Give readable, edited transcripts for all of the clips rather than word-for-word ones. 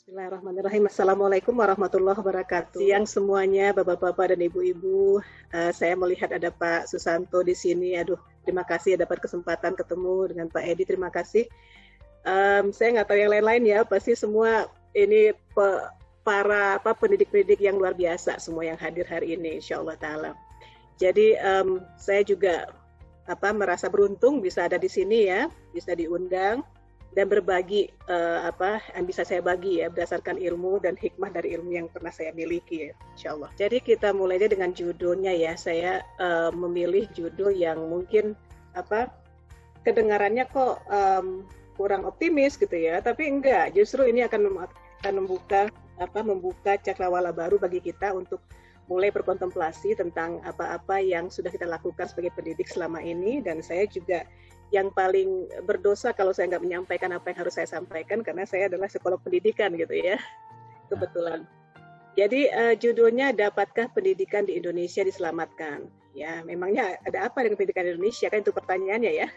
Bismillahirrahmanirrahim. Assalamualaikum warahmatullahi wabarakatuh. Siang semuanya, bapak-bapak dan ibu-ibu. Saya melihat ada Pak Susanto di sini. Aduh, terima kasih dapat kesempatan ketemu dengan Pak Edi. Terima kasih. Saya nggak tahu yang lain-lain ya. Pasti semua ini para pendidik-pendidik yang luar biasa semua yang hadir hari ini, insya Allah Taala. Jadi saya juga merasa beruntung bisa ada di sini ya, bisa diundang dan berbagi apa yang bisa saya bagi ya berdasarkan ilmu dan hikmah dari ilmu yang pernah saya miliki ya, insya Allah. Jadi kita mulainya dengan judulnya ya. Saya memilih judul yang mungkin kedengarannya kok kurang optimis gitu ya, tapi enggak. Justru ini akan membuka cakrawala baru bagi kita untuk mulai berkontemplasi tentang apa-apa yang sudah kita lakukan sebagai pendidik selama ini. Dan saya juga yang paling berdosa kalau saya nggak menyampaikan apa yang harus saya sampaikan, karena saya adalah psikolog pendidikan gitu ya, kebetulan. Jadi judulnya, dapatkah pendidikan di Indonesia diselamatkan? Ya, memangnya ada apa dengan pendidikan di Indonesia? Kan itu pertanyaannya ya.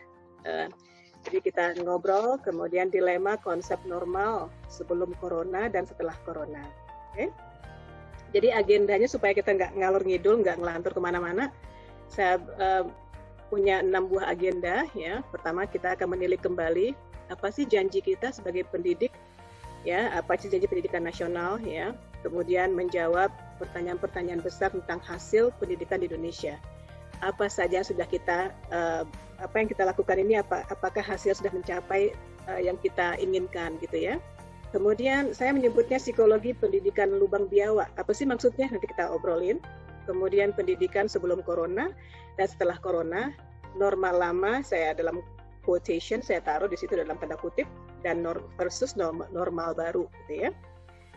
Jadi kita ngobrol, kemudian dilema konsep normal sebelum corona dan setelah corona. Oke? Jadi agendanya supaya kita nggak ngalur ngidul, nggak ngelantur kemana-mana, saya punya 6 buah agenda ya. Pertama, kita akan menilik kembali apa sih janji kita sebagai pendidik ya, apa sih janji pendidikan nasional ya. Kemudian menjawab pertanyaan-pertanyaan besar tentang hasil pendidikan di Indonesia. Apa saja yang sudah kita apa yang kita lakukan ini, apakah hasil sudah mencapai yang kita inginkan gitu ya. Kemudian saya menyebutnya psikologi pendidikan lubang biawak. Apa sih maksudnya? Nanti kita obrolin. Kemudian pendidikan sebelum corona dan setelah corona, normal lama, saya dalam quotation saya taruh di situ dalam tanda kutip, dan versus normal baru gitu ya.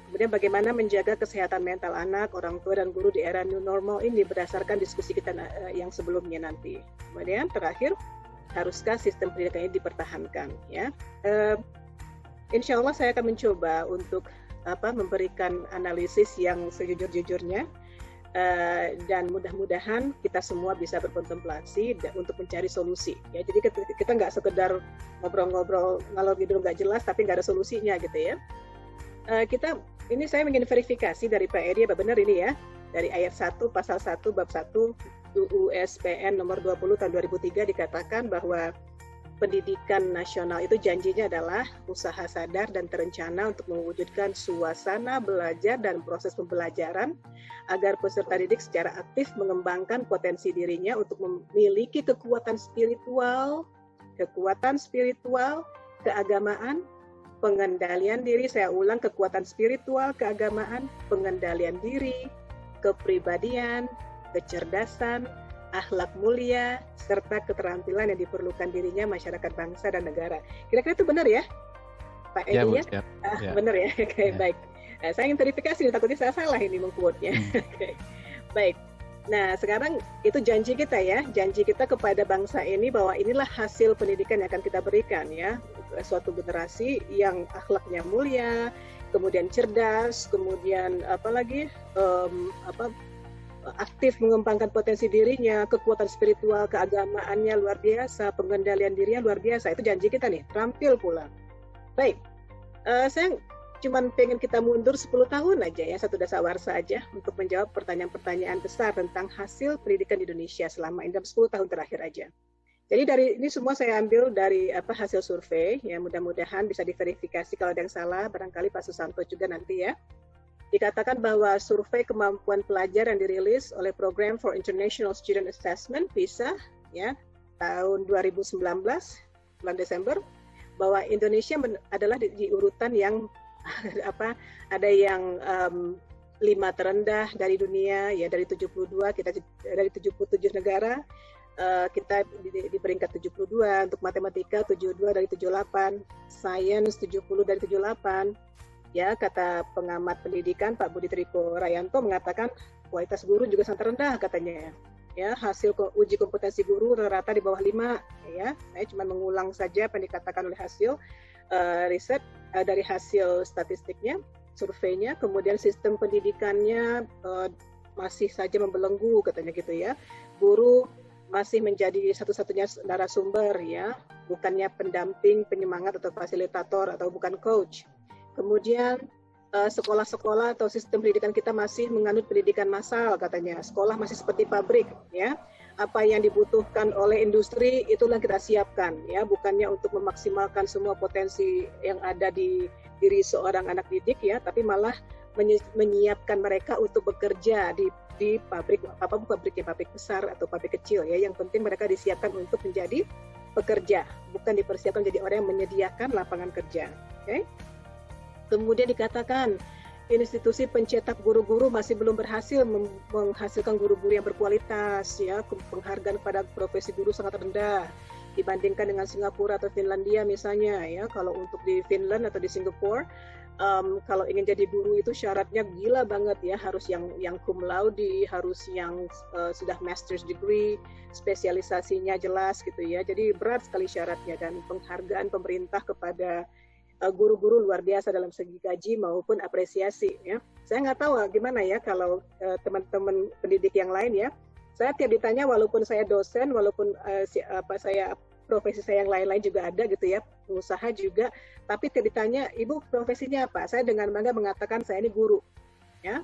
Kemudian bagaimana menjaga kesehatan mental anak, orang tua dan guru di era new normal ini berdasarkan diskusi kita yang sebelumnya nanti. Kemudian terakhir, haruskah sistem pendidikan ini dipertahankan ya. Insya Allah saya akan mencoba untuk memberikan analisis yang sejujur-jujurnya. Dan mudah-mudahan kita semua bisa berkontemplasi untuk mencari solusi ya. Jadi kita nggak sekedar ngobrol-ngobrol ngalor ngidul nggak jelas tapi nggak ada solusinya gitu ya. Ini saya ingin verifikasi dari Pak Edi, apa benar ini ya, dari ayat 1 pasal 1 bab 1 UU SPN nomor 20 tahun 2003 dikatakan bahwa pendidikan nasional itu janjinya adalah usaha sadar dan terencana untuk mewujudkan suasana belajar dan proses pembelajaran agar peserta didik secara aktif mengembangkan potensi dirinya untuk memiliki kekuatan spiritual, keagamaan, pengendalian diri. Saya ulang, kekuatan spiritual, keagamaan, pengendalian diri, kepribadian, kecerdasan, akhlak mulia, serta keterampilan yang diperlukan dirinya, masyarakat, bangsa, dan negara. Kira-kira itu benar ya, Pak Edi ya? Ya. Benar ya? Oke, baik. Nah, saya ingin verifikasi, takutnya saya salah ini mengquote-nya. Oke, baik. Nah, sekarang itu janji kita ya, janji kita kepada bangsa ini bahwa inilah hasil pendidikan yang akan kita berikan ya. Suatu generasi yang akhlaknya mulia, kemudian cerdas, kemudian aktif mengembangkan potensi dirinya, kekuatan spiritual, keagamaannya luar biasa, pengendalian dirinya luar biasa. Itu janji kita nih, terampil pula. Baik, saya cuma pengen kita mundur 10 tahun aja ya, satu dasawarsa aja untuk menjawab pertanyaan-pertanyaan besar tentang hasil pendidikan di Indonesia selama ini dalam 10 tahun terakhir aja. Jadi dari ini semua saya ambil dari hasil survei, ya mudah-mudahan bisa diverifikasi kalau ada yang salah, barangkali Pak Susanto juga nanti ya. Dikatakan bahwa survei kemampuan pelajar yang dirilis oleh Program for International Student Assessment PISA ya tahun 2019 bulan Desember, bahwa Indonesia adalah di urutan yang ada yang 5 terendah dari dunia ya, dari 72, kita dari 77 negara, kita di peringkat 72, untuk matematika 72 dari 78, sains 70 dari 78. Ya, kata pengamat pendidikan Pak Budi Triko Rayanto mengatakan kualitas guru juga sangat rendah katanya. Ya, hasil uji kompetensi guru rata-rata di bawah 5 ya. Saya cuma mengulang saja apa yang dikatakan oleh hasil riset dari hasil statistiknya, surveinya. Kemudian sistem pendidikannya masih saja membelenggu katanya gitu ya. Guru masih menjadi satu-satunya narasumber ya, bukannya pendamping, penyemangat atau fasilitator atau bukan coach. Kemudian sekolah-sekolah atau sistem pendidikan kita masih menganut pendidikan massal katanya. Sekolah masih seperti pabrik ya. Apa yang dibutuhkan oleh industri itulah kita siapkan ya, bukannya untuk memaksimalkan semua potensi yang ada di diri seorang anak didik ya, tapi malah menyiapkan mereka untuk bekerja di pabrik, apapun pabriknya, pabrik besar atau pabrik kecil ya. Yang penting mereka disiapkan untuk menjadi pekerja, bukan dipersiapkan jadi orang yang menyediakan lapangan kerja. Okay? Kemudian dikatakan institusi pencetak guru-guru masih belum berhasil menghasilkan guru-guru yang berkualitas ya. Penghargaan pada profesi guru sangat rendah dibandingkan dengan Singapura atau Finlandia misalnya ya. Kalau untuk di Finland atau di Singapura, kalau ingin jadi guru itu syaratnya gila banget ya, harus yang cum laude, harus yang sudah master's degree, spesialisasinya jelas gitu ya. Jadi berat sekali syaratnya, dan penghargaan pemerintah kepada guru-guru luar biasa dalam segi gaji maupun apresiasi ya. Saya nggak tahu gimana ya kalau teman-teman pendidik yang lain ya. Saya tiap ditanya, walaupun saya dosen, walaupun saya profesi saya yang lain-lain juga ada gitu ya, pengusaha juga, tapi tiap ditanya, ibu profesinya apa? Saya dengan bangga mengatakan saya ini guru ya.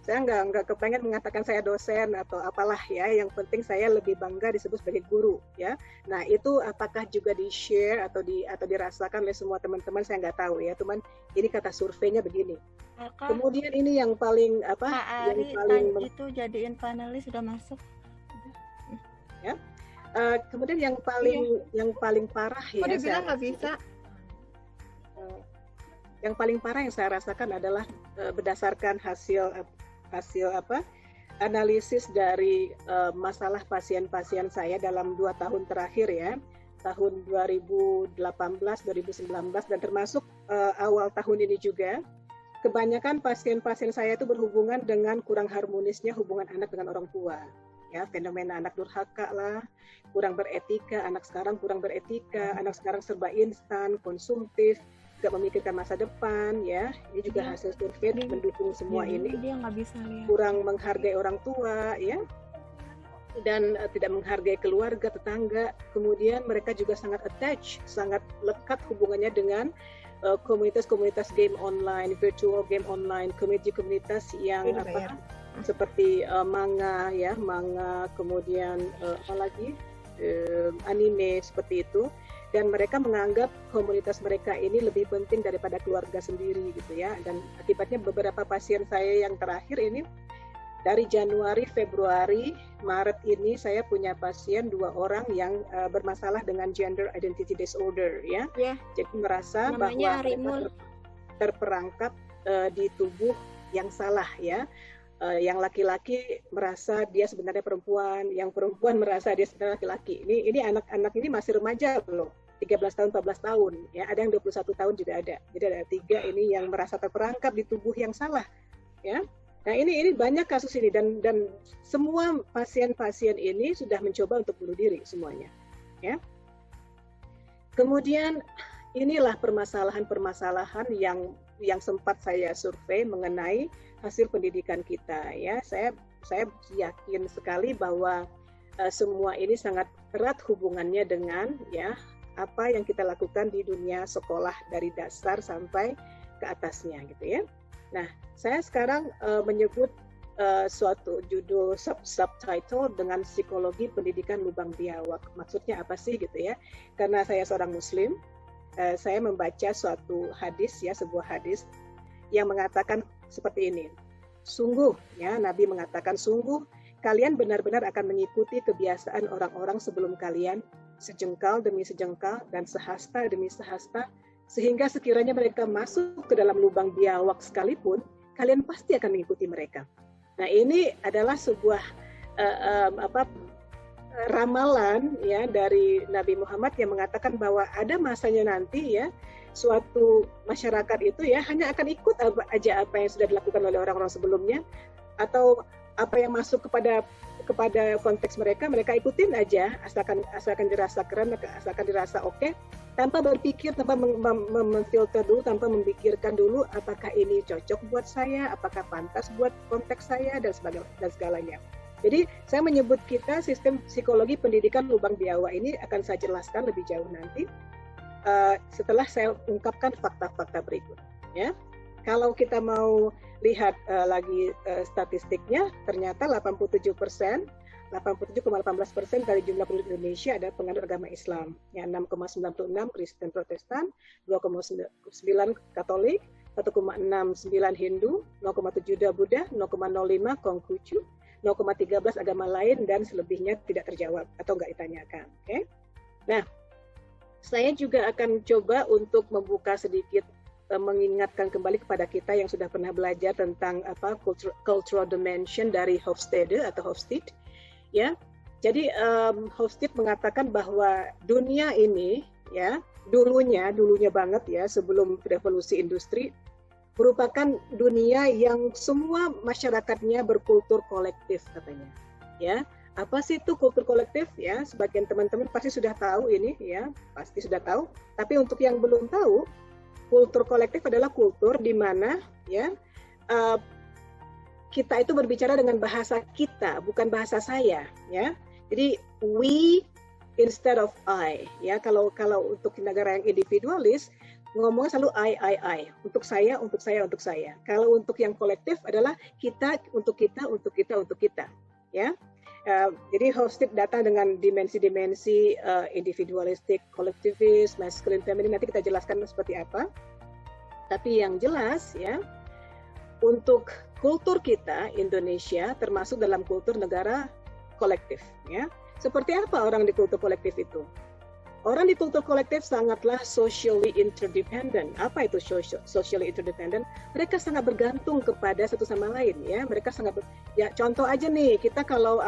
Saya nggak kepengen mengatakan saya dosen atau apalah ya, yang penting saya lebih bangga disebut sebagai guru ya. Nah itu apakah juga di-share atau dirasakan oleh semua teman-teman, saya nggak tahu ya, cuman ini kata surveinya begini. Kemudian ini yang paling yang paling itu jadiin panelis sudah masuk ya. Kemudian yang paling parah ya, saya nggak bisa. Yang paling parah yang saya rasakan adalah berdasarkan hasil analisis dari masalah pasien-pasien saya dalam 2 tahun terakhir ya, tahun 2018, 2019 dan termasuk awal tahun ini juga. Kebanyakan pasien-pasien saya itu berhubungan dengan kurang harmonisnya hubungan anak dengan orang tua. Ya, fenomena anak durhaka lah, kurang beretika, anak sekarang kurang beretika, anak sekarang serba instan, konsumtif, gak memikirkan masa depan ya. Ini juga hasil survei mendukung semua ini. Dia nggak bisa lihat. Kurang menghargai orang tua ya, dan tidak menghargai keluarga, tetangga. Kemudian mereka juga sangat attach, sangat lekat hubungannya dengan komunitas-komunitas game online, virtual game online, komunitas yang seperti manga ya, kemudian anime seperti itu. Dan mereka menganggap komunitas mereka ini lebih penting daripada keluarga sendiri gitu ya. Dan akibatnya beberapa pasien saya yang terakhir ini, dari Januari, Februari, Maret ini saya punya pasien 2 orang yang bermasalah dengan gender identity disorder ya. Jadi merasa bahwa mereka terperangkap di tubuh yang salah ya. Yang laki-laki merasa dia sebenarnya perempuan, yang perempuan merasa dia sebenarnya laki-laki. Ini anak-anak ini masih remaja loh. 13 tahun, 14 tahun, ya ada yang 21 tahun juga ada. Jadi ada 3 ini yang merasa terperangkap di tubuh yang salah, ya. Nah ini banyak kasus ini dan semua pasien-pasien ini sudah mencoba untuk bunuh diri semuanya, ya. Kemudian inilah permasalahan-permasalahan yang sempat saya survei mengenai hasil pendidikan kita, ya. Saya yakin sekali bahwa semua ini sangat erat hubungannya dengan ya apa yang kita lakukan di dunia sekolah dari dasar sampai ke atasnya gitu ya. Nah, saya sekarang menyebut suatu judul subtitle dengan psikologi pendidikan lubang biawak. Maksudnya apa sih gitu ya? Karena saya seorang Muslim, saya membaca suatu hadis ya, sebuah hadis yang mengatakan seperti ini. Sungguh ya, Nabi mengatakan sungguh kalian benar-benar akan mengikuti kebiasaan orang-orang sebelum kalian, sejengkal demi sejengkal dan sehasta demi sehasta, sehingga sekiranya mereka masuk ke dalam lubang biawak sekalipun, kalian pasti akan mengikuti mereka. Nah, ini adalah sebuah ramalan ya dari Nabi Muhammad yang mengatakan bahwa ada masanya nanti ya suatu masyarakat itu ya hanya akan ikut aja apa yang sudah dilakukan oleh orang-orang sebelumnya, atau apa yang masuk kepada konteks mereka ikutin aja, asalkan dirasa keren, asalkan dirasa oke, tanpa berpikir, tanpa memfilter dulu, tanpa memikirkan dulu apakah ini cocok buat saya, apakah pantas buat konteks saya dan segalanya. Jadi saya menyebut kita sistem psikologi pendidikan lubang biawak ini akan saya jelaskan lebih jauh nanti setelah saya ungkapkan fakta-fakta berikut. Ya, kalau kita mau lihat lagi statistiknya, ternyata 87%, 87,18% dari jumlah penduduk Indonesia adalah penganut agama Islam. Ya, 6,96 Kristen Protestan, 2,9 Katolik, 1,69 Hindu, 0,72 Buddha, 0,05 Konghucu, 0,13 agama lain, dan selebihnya tidak terjawab atau nggak ditanyakan. Okay? Nah, saya juga akan coba untuk membuka sedikit, mengingatkan kembali kepada kita yang sudah pernah belajar tentang cultural dimension dari Hofstede atau Hofstede. Ya, jadi Hofstede mengatakan bahwa dunia ini, ya, dulunya banget ya, sebelum revolusi industri, merupakan dunia yang semua masyarakatnya berkultur kolektif katanya. Ya, apa sih itu kultur kolektif? Ya, sebagian teman-teman pasti sudah tahu ini, ya, pasti sudah tahu. Tapi untuk yang belum tahu, kultur kolektif adalah kultur di mana, ya, kita itu berbicara dengan bahasa kita, bukan bahasa saya, ya. Jadi we instead of I, ya. Kalau untuk negara yang individualis, ngomong selalu I. Untuk saya, untuk saya, untuk saya. Kalau untuk yang kolektif adalah kita, untuk kita, untuk kita, untuk kita, ya. Jadi Hofstede datang dengan dimensi-dimensi individualistik, kolektivis, masculine, feminine. Nanti kita jelaskan seperti apa. Tapi yang jelas, ya, untuk kultur kita Indonesia termasuk dalam kultur negara kolektif, ya. Seperti apa orang di kultur kolektif itu? Orang di kultur kolektif sangatlah socially interdependent. Apa itu socially interdependent? Mereka sangat bergantung kepada satu sama lain, ya. Mereka sangat ya, contoh aja nih, kita kalau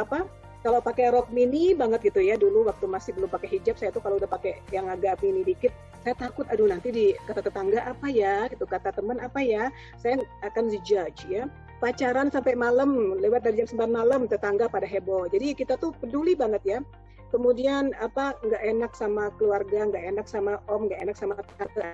pakai rok mini banget gitu ya, dulu waktu masih belum pakai hijab, saya tuh kalau udah pakai yang agak mini dikit, saya takut, aduh nanti di kata tetangga apa ya, gitu, kata teman apa ya, saya akan dijudge, ya. Pacaran sampai malam, lewat dari jam 9 malam, tetangga pada heboh. Jadi kita tuh peduli banget, ya. Kemudian nggak enak sama keluarga, nggak enak sama om, nggak enak sama tante.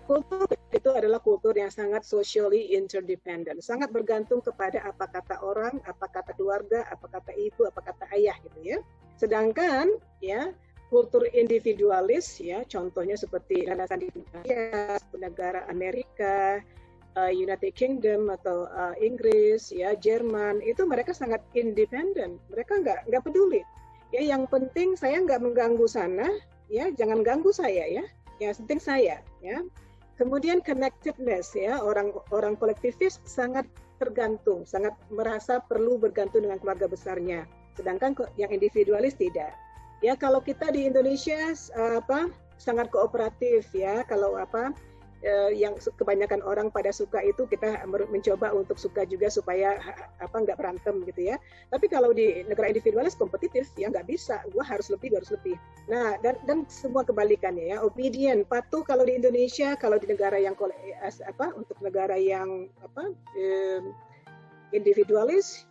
Kultur itu adalah kultur yang sangat socially interdependent, sangat bergantung kepada apa kata orang, apa kata keluarga, apa kata ibu, apa kata ayah, gitu ya. Sedangkan, ya, kultur individualis, ya, contohnya seperti negara Amerika, United Kingdom atau Inggris, ya, Jerman, itu mereka sangat independen, mereka nggak peduli, ya, yang penting saya nggak mengganggu sana, ya, jangan ganggu saya, ya, yang penting saya, ya. Kemudian connectedness, ya, orang kolektivis sangat tergantung, sangat merasa perlu bergantung dengan keluarga besarnya, sedangkan yang individualis tidak. Ya, kalau kita di Indonesia sangat kooperatif, ya, kalau yang kebanyakan orang pada suka itu kita mencoba untuk suka juga supaya nggak berantem gitu ya. Tapi kalau di negara individualis kompetitif ya nggak bisa, gua harus lebih. Nah, dan semua kebalikannya ya, obedient, patuh kalau di Indonesia, kalau di negara yang untuk negara yang individualis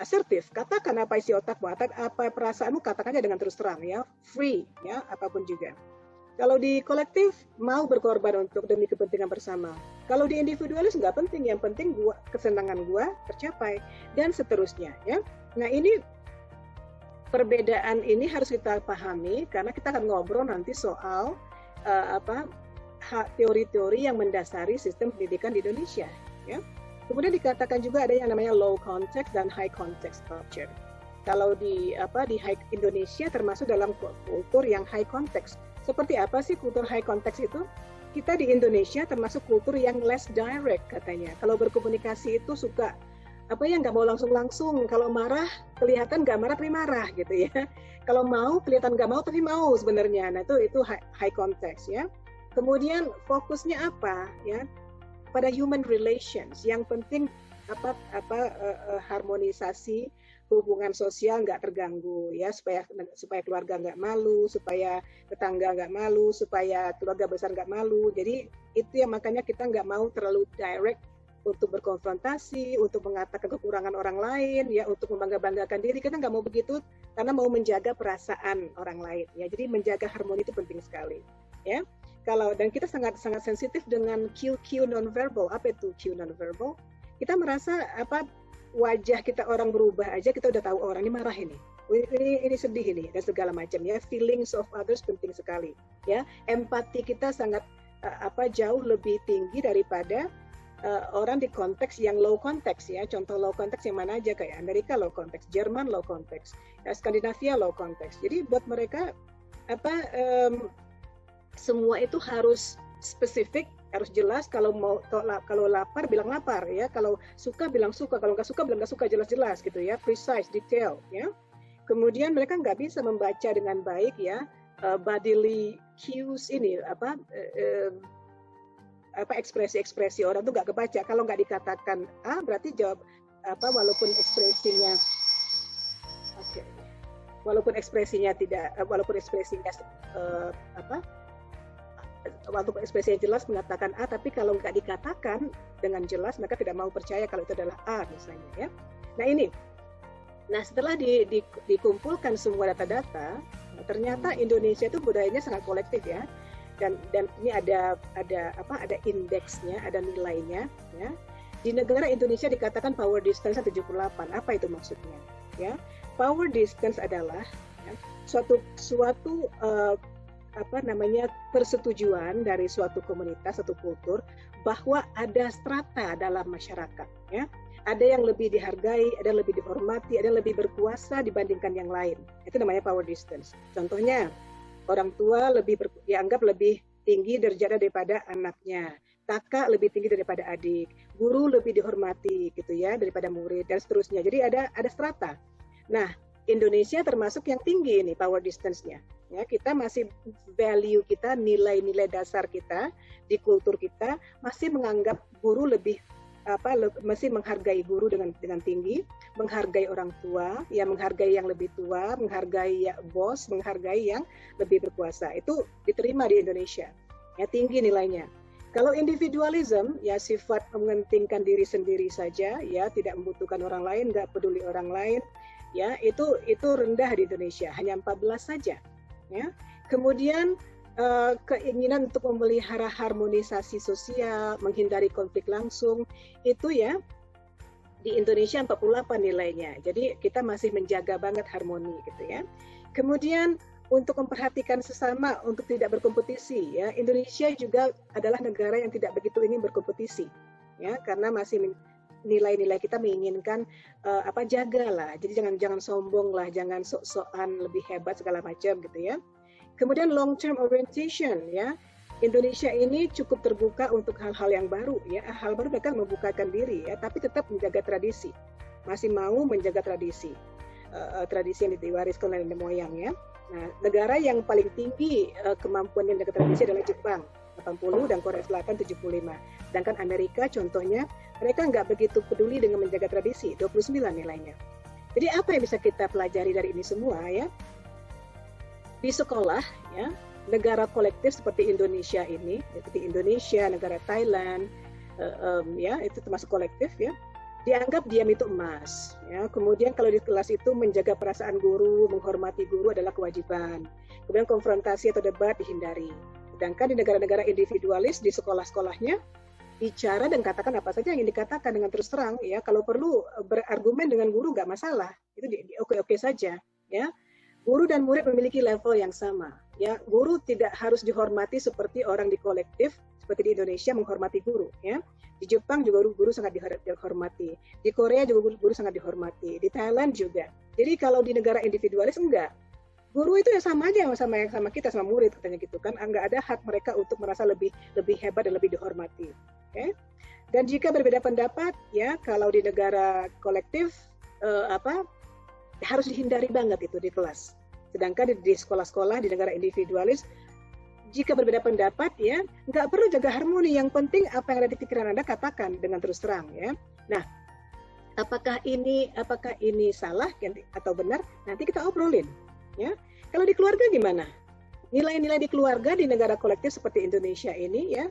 asertif, katakan apa isi otakmu, apa perasaanmu, katakannya dengan terus terang ya, free ya, apapun juga. Kalau di kolektif mau berkorban demi kepentingan bersama. Kalau di individualis nggak penting, yang penting kesenangan gua tercapai dan seterusnya ya. Nah, ini perbedaan ini harus kita pahami karena kita akan ngobrol nanti soal teori-teori yang mendasari sistem pendidikan di Indonesia ya. Kemudian dikatakan juga ada yang namanya low context dan high context culture. Kalau di high Indonesia termasuk dalam kultur yang high context. Seperti apa sih kultur high context itu? Kita di Indonesia termasuk kultur yang less direct katanya. Kalau berkomunikasi itu suka nggak mau langsung. Kalau marah kelihatan nggak marah tapi marah gitu ya. Kalau mau kelihatan nggak mau tapi mau sebenarnya. Nah itu high context ya. Kemudian fokusnya apa ya? Pada human relations. Yang penting harmonisasi hubungan sosial nggak terganggu ya, supaya keluarga nggak malu, supaya tetangga nggak malu, supaya keluarga besar nggak malu. Jadi itu yang makanya kita nggak mau terlalu direct untuk berkonfrontasi, untuk mengatakan kekurangan orang lain ya, untuk membangga-banggakan diri. Kita nggak mau begitu karena mau menjaga perasaan orang lain ya. Jadi menjaga harmoni itu penting sekali ya. Dan kita sangat sensitif dengan Q nonverbal. Apa itu Q nonverbal? Kita merasa wajah kita orang berubah aja kita udah tahu orang ini marah ini sedih ini dan segala macam ya. Feelings of others penting sekali ya. Empati kita sangat jauh lebih tinggi daripada orang di konteks yang low konteks ya. Contoh low konteks yang mana aja, kayak Amerika low konteks, Jerman low konteks, Skandinavia low konteks. Jadi buat mereka semua itu harus spesifik, harus jelas. Kalau lapar bilang lapar ya, kalau suka bilang suka, kalau nggak suka bilang nggak suka, jelas-jelas gitu ya, precise, detail ya. Kemudian mereka nggak bisa membaca dengan baik ya bodily cues ini, ekspresi-ekspresi orang tuh nggak kebaca. Kalau nggak dikatakan A berarti jawab walaupun ekspresinya walaupun ekspresinya jelas mengatakan A, tapi kalau nggak dikatakan dengan jelas mereka tidak mau percaya kalau itu adalah A misalnya ya. Nah setelah dikumpulkan semua data-data, ternyata Indonesia itu budayanya sangat kolektif ya, dan ini ada indeksnya, ada nilainya ya. Di negara Indonesia dikatakan power distance 78. Apa itu maksudnya ya? Power distance adalah ya, suatu persetujuan dari suatu komunitas, satu kultur, bahwa ada strata dalam masyarakat ya. Ada yang lebih dihargai, ada yang lebih dihormati, ada yang lebih berkuasa dibandingkan yang lain. Itu namanya power distance. Contohnya, orang tua dianggap lebih tinggi derajatnya daripada anaknya, kakak lebih tinggi daripada adik, guru lebih dihormati gitu ya daripada murid, dan seterusnya. Jadi ada strata. Nah, Indonesia termasuk yang tinggi ini power distance-nya. Ya, kita masih value kita, nilai-nilai dasar kita di kultur kita masih menganggap guru masih menghargai guru dengan tinggi, menghargai orang tua, ya menghargai yang lebih tua, menghargai bos, menghargai yang lebih berkuasa. Itu diterima di Indonesia. Ya, tinggi nilainya. Kalau individualism, ya sifat mementingkan diri sendiri saja, ya tidak membutuhkan orang lain, nggak peduli orang lain, ya itu rendah di Indonesia, hanya 14 saja. Ya. Kemudian keinginan untuk memelihara harmonisasi sosial, menghindari konflik langsung, itu ya di Indonesia 48 nilainya. Jadi kita masih menjaga banget harmoni gitu ya. Kemudian untuk memperhatikan sesama, untuk tidak berkompetisi ya. Indonesia juga adalah negara yang tidak begitu ingin berkompetisi ya, karena masih nilai-nilai kita menginginkan jagalah. Jadi jangan sombong lah, jangan sok-sokan lebih hebat segala macam gitu ya. Kemudian long term orientation ya. Indonesia ini cukup terbuka untuk hal-hal yang baru ya. Hal baru mereka membukakan diri ya, tapi tetap menjaga tradisi. Masih mau menjaga tradisi. Tradisi yang diwariskan oleh nenek moyang ya. Nah, negara yang paling tinggi kemampuan menjaga tradisi adalah Jepang 80 dan Korea Selatan 75. Sedangkan Amerika contohnya mereka nggak begitu peduli dengan menjaga tradisi, 29 nilainya. Jadi apa yang bisa kita pelajari dari ini semua ya? Di sekolah ya, negara kolektif seperti Indonesia ini, seperti Indonesia, negara Thailand, ya itu termasuk kolektif ya, dianggap diam itu emas. Ya. Kemudian kalau di kelas itu menjaga perasaan guru, menghormati guru adalah kewajiban. Kemudian konfrontasi atau debat dihindari. Sedangkan di negara-negara individualis di sekolah-sekolahnya bicara dan katakan apa saja yang ingin dikatakan dengan terus terang ya. Kalau perlu berargumen dengan guru nggak masalah, itu oke-oke saja ya. Guru dan murid memiliki level yang sama. Ya, guru tidak harus dihormati seperti orang di kolektif, seperti di Indonesia menghormati guru. Ya, di Jepang juga guru sangat dihormati. Di Korea juga guru sangat dihormati. Di Thailand juga. Jadi kalau di negara individualis enggak. Guru itu ya sama aja sama kita, sama murid katanya gitu kan. Enggak ada hak mereka untuk merasa lebih hebat dan lebih dihormati. Okay? Dan jika berbeda pendapat, ya kalau di negara kolektif harus dihindari banget itu di kelas. Sedangkan di sekolah-sekolah di negara individualis, jika berbeda pendapat ya nggak perlu jaga harmoni. Yang penting apa yang ada di pikiran Anda katakan dengan terus terang ya. Nah, apakah ini salah atau benar? Nanti kita obrolin ya. Kalau di keluarga gimana? Nilai-nilai di keluarga di negara kolektif seperti Indonesia ini ya,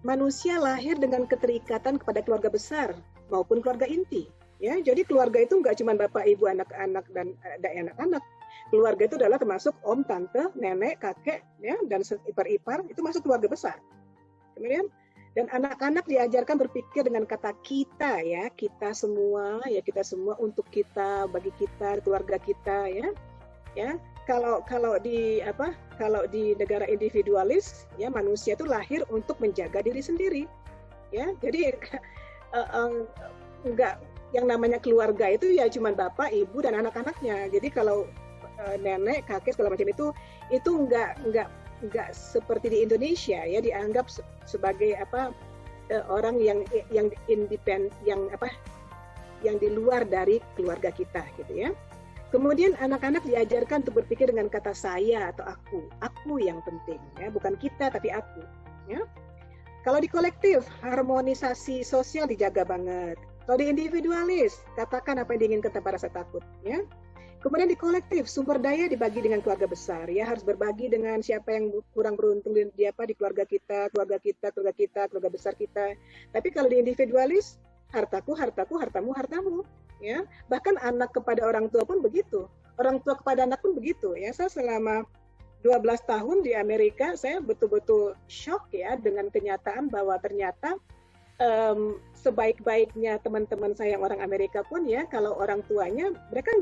manusia lahir dengan keterikatan kepada keluarga besar maupun keluarga inti. Ya, jadi keluarga itu nggak cuma bapak, ibu, anak-anak dan anak-anak. Keluarga itu adalah termasuk om, tante, nenek, kakek, ya, dan ipar-ipar itu masuk keluarga besar. Kemudian dan anak-anak diajarkan berpikir dengan kata kita ya, kita semua untuk kita, bagi kita, keluarga kita ya. kalau di negara individualis ya manusia itu lahir untuk menjaga diri sendiri ya. Jadi enggak, yang namanya keluarga itu ya cuma bapak, ibu dan anak-anaknya. Jadi kalau nenek, kakek segala macam itu enggak seperti di Indonesia ya, dianggap sebagai orang yang independen, yang di luar dari keluarga kita gitu ya. Kemudian anak-anak diajarkan untuk berpikir dengan kata saya atau aku yang penting ya, bukan kita tapi aku ya. Kalau di kolektif, harmonisasi sosial dijaga banget. Kalau di individualis, katakan apa yang diinginkan tanpa rasa takut ya. Kemudian di kolektif, sumber daya dibagi dengan keluarga besar ya, harus berbagi dengan siapa yang kurang beruntung di keluarga kita, keluarga besar kita. Tapi kalau di individualis, hartaku, hartamu, hartamu ya. Bahkan anak kepada orang tua pun begitu. Orang tua kepada anak pun begitu ya. Saya selama 12 tahun di Amerika, saya betul-betul shock ya dengan kenyataan bahwa ternyata sebaik-baiknya teman-teman saya yang orang Amerika pun ya, kalau orang tuanya mereka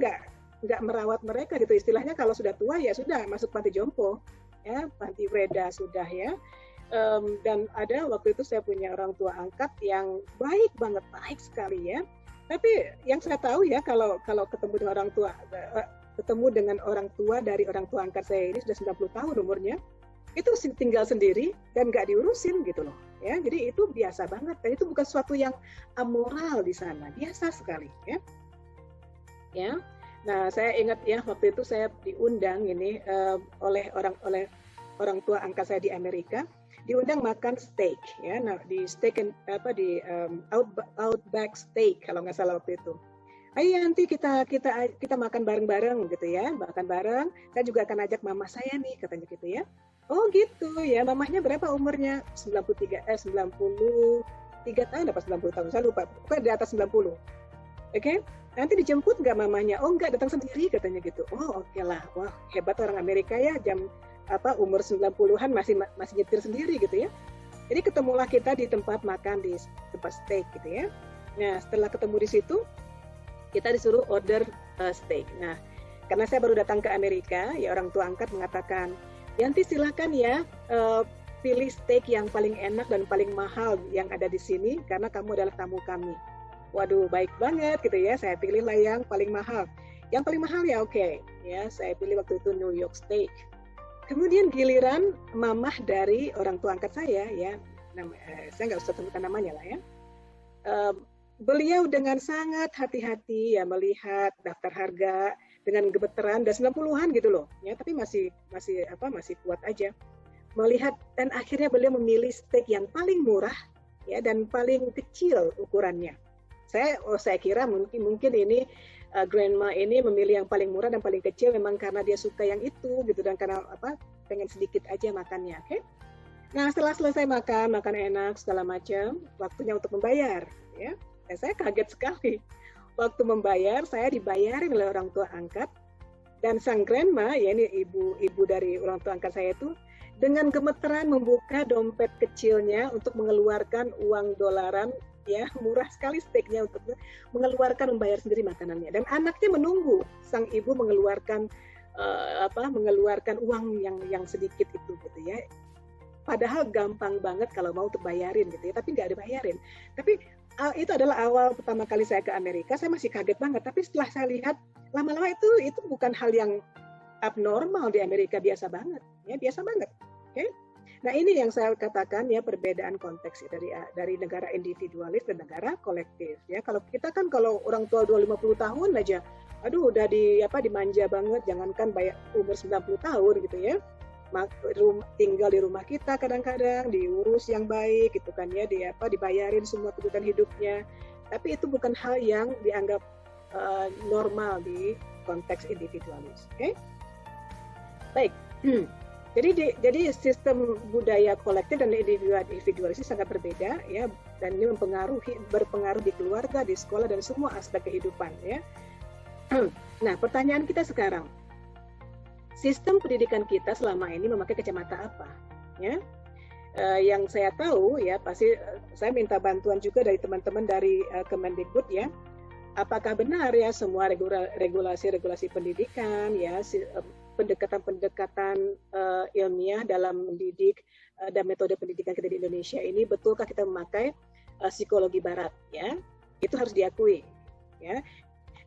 nggak merawat mereka gitu, istilahnya kalau sudah tua ya sudah masuk panti jompo ya, panti Breda sudah ya. Dan ada waktu itu saya punya orang tua angkat yang baik banget, baik sekali ya. Tapi yang saya tahu ya, kalau ketemu dengan orang tua dari orang tua angkat saya ini sudah 90 tahun umurnya, itu tinggal sendiri dan nggak diurusin gitu loh ya. Jadi itu biasa banget, dan itu bukan sesuatu yang amoral di sana, biasa sekali ya. Nah, saya ingat ya waktu itu saya diundang ini oleh orang tua angkat saya di Amerika, diundang makan steak ya. Nah, di steak di Outback Steak kalau nggak salah waktu itu. Ayo nanti kita makan bareng-bareng gitu ya, makan bareng. Saya juga akan ajak mama saya nih katanya gitu ya. Oh gitu ya, mamahnya berapa umurnya? 93 tahun apa 90 tahun, saya lupa. Pokoknya di atas 90. Oke? Nanti dijemput nggak mamanya? Oh nggak, datang sendiri katanya gitu. Oh oke lah, wah hebat orang Amerika ya, umur 90-an masih nyetir sendiri gitu ya. Jadi ketemulah kita di tempat makan, di tempat steak gitu ya. Nah setelah ketemu di situ, kita disuruh order steak. Nah karena saya baru datang ke Amerika, ya orang tua angkat mengatakan, Yanti silakan ya pilih steak yang paling enak dan paling mahal yang ada di sini karena kamu adalah tamu kami. Waduh, baik banget gitu ya. Saya pilihlah yang paling mahal. Yang paling mahal ya oke. Ya, saya pilih waktu itu New York steak. Kemudian giliran mamah dari orang tua angkat saya ya, saya nggak usah sebutkan namanya lah ya. Beliau dengan sangat hati-hati ya melihat daftar harga dengan gemeteran, dan 90-an gitu loh ya, tapi masih kuat aja melihat, dan akhirnya beliau memilih steak yang paling murah ya dan paling kecil ukurannya. Saya kira mungkin ini grandma ini memilih yang paling murah dan paling kecil memang karena dia suka yang itu gitu, dan karena pengen sedikit aja makannya. Oke? Nah setelah selesai makan enak segala macam, waktunya untuk membayar ya. Dan saya kaget sekali. Waktu membayar, saya dibayarin oleh orang tua angkat, dan sang grandma, ya ini ibu dari orang tua angkat saya itu, dengan gemeteran membuka dompet kecilnya untuk mengeluarkan uang dolaran, ya murah sekali steaknya, untuk mengeluarkan membayar sendiri makanannya. Dan anaknya menunggu sang ibu mengeluarkan uang yang sedikit itu gitu ya. Padahal gampang banget kalau mau untuk bayarin gitu ya, tapi nggak dibayarin. Tapi itu adalah awal pertama kali saya ke Amerika, saya masih kaget banget. Tapi setelah saya lihat, lama-lama itu bukan hal yang abnormal di Amerika, biasa banget. Ya, biasa banget. Okay? Nah ini yang saya katakan ya, perbedaan konteks dari negara individualis dan negara kolektif. Ya, kalau kita kan kalau orang tua 50 tahun aja, aduh udah dimanja banget, jangankan bayar umur 90 tahun gitu ya. Tinggal di rumah kita kadang-kadang diurus yang baik gitu kan ya, dibayarin semua kebutuhan hidupnya, tapi itu bukan hal yang dianggap normal di konteks individualis. Oke? Baik. Jadi sistem budaya kolektif dan individualis ini sangat berbeda ya, dan ini berpengaruh di keluarga, di sekolah, dan semua aspek kehidupan ya. Nah pertanyaan kita sekarang, sistem pendidikan kita selama ini memakai kacamata apa? Ya, yang saya tahu ya, pasti saya minta bantuan juga dari teman-teman dari Kemendikbud ya. Apakah benar ya semua regulasi pendidikan ya pendekatan-pendekatan ilmiah dalam mendidik dan metode pendidikan kita di Indonesia ini, betulkah kita memakai psikologi Barat? Ya, itu harus diakui. Ya,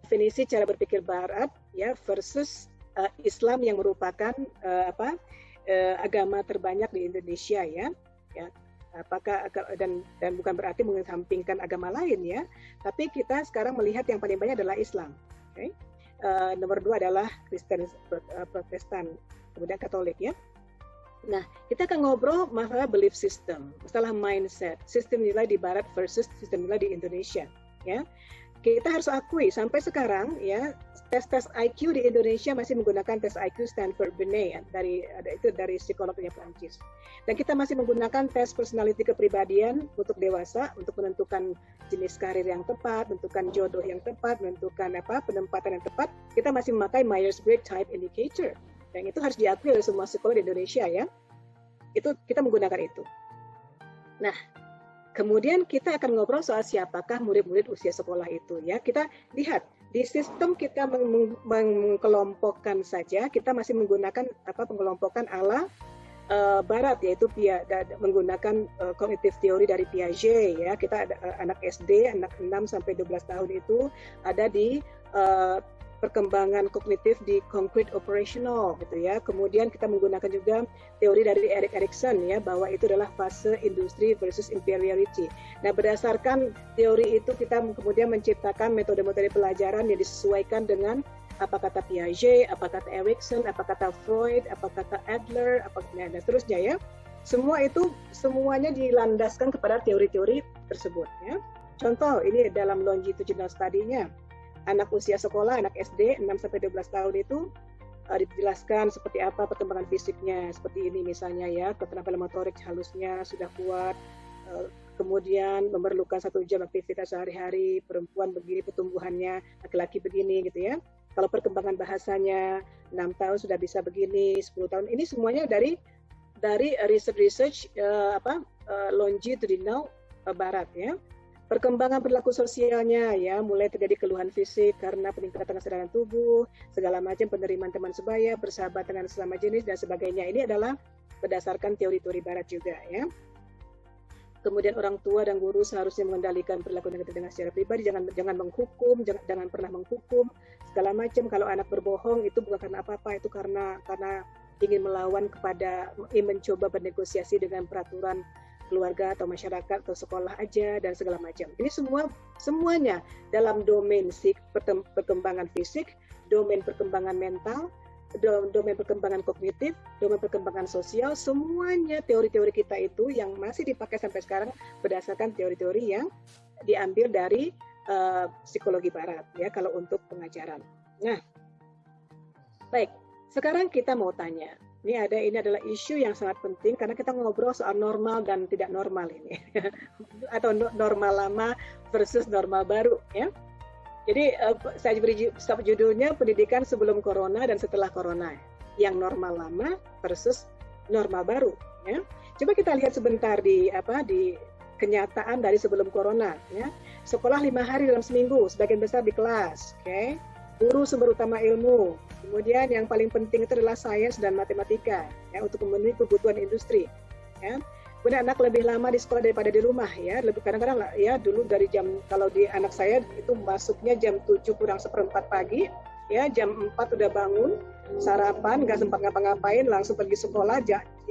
definisi cara berpikir Barat ya versus Islam yang merupakan agama terbanyak di Indonesia ya. Apakah dan bukan berarti mengesampingkan agama lain ya, tapi kita sekarang melihat yang paling banyak adalah Islam. Okay? Nomor 2 adalah Kristen, Protestan, kemudian Katolik ya. Nah, kita akan ngobrol masalah belief system, masalah mindset, sistem nilai di Barat versus sistem nilai di Indonesia ya. Kita harus akui sampai sekarang ya, tes IQ di Indonesia masih menggunakan tes IQ Stanford Binet dari psikolognya Prancis. Dan kita masih menggunakan tes personality kepribadian untuk dewasa untuk menentukan jenis karir yang tepat, menentukan jodoh yang tepat, menentukan penempatan yang tepat. Kita masih memakai Myers-Briggs Type Indicator. Dan itu harus diakui oleh semua psikolog di Indonesia ya. Itu kita menggunakan itu. Nah, kemudian kita akan ngobrol soal siapakah murid-murid usia sekolah itu ya. Kita lihat di sistem kita mengkelompokkan saja, kita masih menggunakan pengelompokan ala Barat, yaitu menggunakan kognitif teori dari Piaget ya. Kita ada anak SD, anak 6 sampai 12 tahun itu ada di perkembangan kognitif di concrete operational gitu ya. Kemudian kita menggunakan juga teori dari Erik Erikson ya, bahwa itu adalah fase industri versus inferiority. Nah, berdasarkan teori itu kita kemudian menciptakan metode-metode pelajaran yang disesuaikan dengan apa kata Piaget, apa kata Erikson, apa kata Freud, apa kata Adler, dan seterusnya ya. Semuanya dilandaskan kepada teori-teori tersebut ya. Contoh ini dalam longitudinal study-nya. Anak usia sekolah, anak SD 6-12 tahun itu dijelaskan seperti apa perkembangan fisiknya, seperti ini misalnya ya, keterampilan motorik halusnya sudah kuat, kemudian memerlukan 1 jam aktivitas sehari-hari, perempuan begini pertumbuhannya, laki-laki begini gitu ya. Kalau perkembangan bahasanya 6 tahun sudah bisa begini, 10 tahun, ini semuanya dari research longitudinal Barat ya. Perkembangan perilaku sosialnya ya, mulai terjadi keluhan fisik karena peningkatan kesadaran tubuh, segala macam penerimaan teman sebaya, persahabatan dengan sesama jenis dan sebagainya. Ini adalah berdasarkan teori-teori Barat juga ya. Kemudian orang tua dan guru seharusnya mengendalikan perilaku negatif dengan secara pribadi, jangan menghukum, jangan pernah menghukum segala macam. Kalau anak berbohong itu bukan karena apa-apa, itu karena ingin melawan mencoba bernegosiasi dengan peraturan keluarga atau masyarakat atau sekolah aja dan segala macam. Ini semuanya dalam domain perkembangan fisik, domain perkembangan mental, domain perkembangan kognitif, domain perkembangan sosial, semuanya teori-teori kita itu yang masih dipakai sampai sekarang berdasarkan teori-teori yang diambil dari psikologi Barat ya kalau untuk pengajaran. Nah, baik, sekarang kita mau tanya. Ini adalah isu yang sangat penting karena kita ngobrol soal normal dan tidak normal ini atau normal lama versus normal baru ya. Jadi saya beri judulnya pendidikan sebelum corona dan setelah corona, yang normal lama versus normal baru ya. Coba kita lihat sebentar di kenyataan dari sebelum corona ya. Sekolah 5 hari dalam seminggu, sebagian besar di kelas, oke. Guru sumber utama ilmu. Kemudian yang paling penting itu adalah sains dan matematika ya, untuk memenuhi kebutuhan industri ya. Kemudian anak lebih lama di sekolah daripada di rumah ya. Lebih kadang-kadang ya, dulu dari kalau di anak saya itu masuknya jam 7 kurang 1/4 pagi ya, jam 4 udah bangun, sarapan, nggak sempat ngapa-ngapain, langsung pergi sekolah,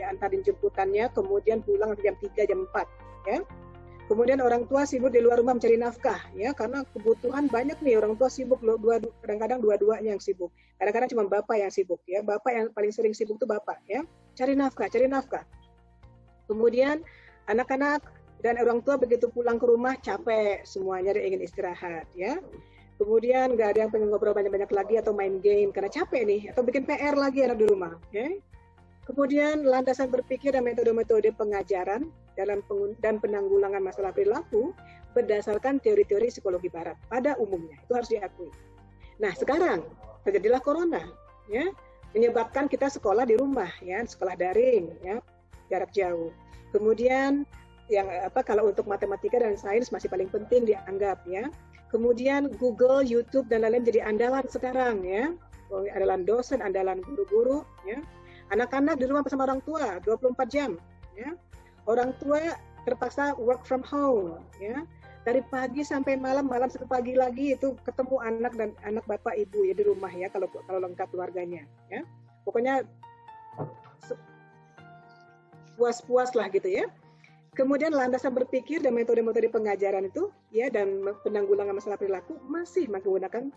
antarin jemputannya, kemudian pulang jam 3 jam 4 ya. Kemudian orang tua sibuk di luar rumah mencari nafkah ya, karena kebutuhan banyak nih, orang tua sibuk, kadang-kadang dua-duanya yang sibuk, kadang-kadang cuma bapak yang sibuk ya. Bapak yang paling sering sibuk itu bapak ya, cari nafkah. Kemudian anak-anak dan orang tua begitu pulang ke rumah capek semuanya, dia ingin istirahat ya. Kemudian nggak ada yang pengen ngobrol banyak-banyak lagi atau main game karena capek nih, atau bikin PR lagi anak di rumah ya. Kemudian landasan berpikir dan metode-metode pengajaran dan penanggulangan masalah perilaku berdasarkan teori-teori psikologi Barat pada umumnya, itu harus diakui. Nah, sekarang terjadilah corona ya, menyebabkan kita sekolah di rumah ya, sekolah daring ya, jarak jauh. Kemudian kalau untuk matematika dan sains masih paling penting dianggap ya. Kemudian Google, YouTube dan lain-lain jadi andalan sekarang ya. andalan dosen, andalan guru-guru, ya. Anak-anak di rumah bersama orang tua 24 jam, ya. Orang tua terpaksa work from home, ya. Dari pagi sampai malam, malam sampai pagi lagi itu ketemu anak dan anak bapak ibu ya di rumah ya kalau lengkap keluarganya, ya. Pokoknya puas-puas lah gitu ya. Kemudian landasan berpikir dan metode-metode pengajaran itu ya dan penanggulangan masalah perilaku masih menggunakan